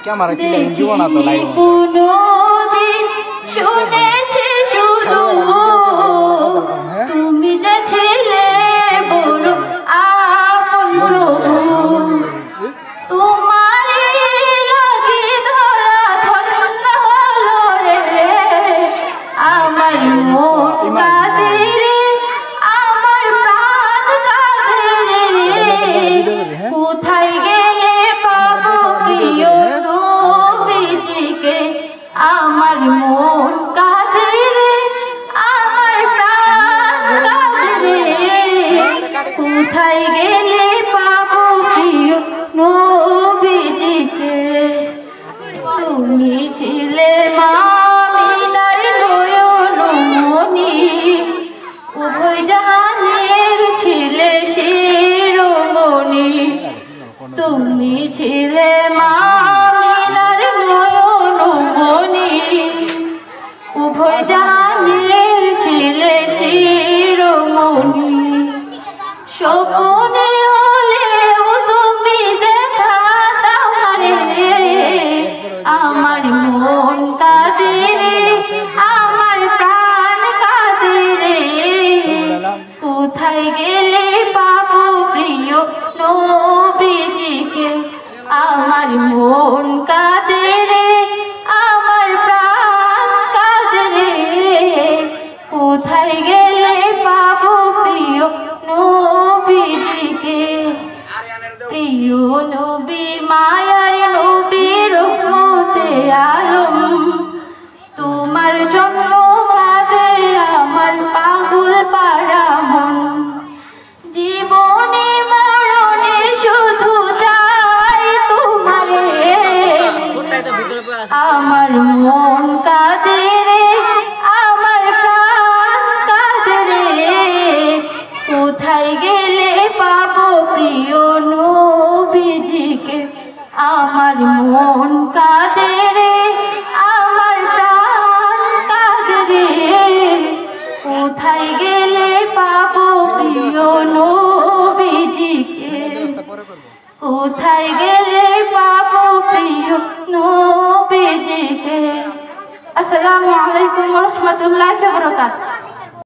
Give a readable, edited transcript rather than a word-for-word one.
দেখিনি কোনোদিন শুনেছি শুধু তুমি যে ছিলে বড় আপন প্রভু তোমারই লাগি ধরা ধন্য হলো রে আমার মন কাঁদে রে আমার প্রাণ কাঁদে রে কোথায় গেলে পাবো প্রিয় নবীজিকে আমার মন কাঁদে রে আমার প্রাণ কাঁদে রে কোথায় গেলে পাবো প্রিয় নবীজিকে তুমি ছিলে আমিনার নয়নমণি উভয় জাহানের ছিলে শিরোমণি তুমি ছিলে আমিনার নয়নমণি উভয় জাহানের ছিলে শিরোমণি স্বপ্নে হলেও তুমি দেখা দাও রে আমার মন কাঁদে রে আমার প্রাণ কাঁদে রে কোথায় গেলে পাবো প্রিয় নবীজিকে আমার মন কাঁদে রে আমার প্রাণ কাঁদে রে কোথায় গেলে পাবো প্রিয় নবীজিকে প্রিয় নবী মায়ার নবী রহমতে আলম তোমার জন্য কাঁদে আমার পাগল পাড়া মন জীবনে মরণে শুধু চাই তোমারে আমার মন কাঁদে রে আমার প্রাণ কাঁদে রে কোথায় গেলে পাবো প্রিয় নবীজিকে আমার মন কাঁদে রে আমার প্রাণ কাঁদে রে কোথায় গেলে পাবো প্রিয় নবীজিকে কোথায় গেলে পাবো প্রিয় নবীজিকে আসসালামু আলাইকুম ওয়া রাহমাতুল্লাহি ওয়া বারাকাতুহু।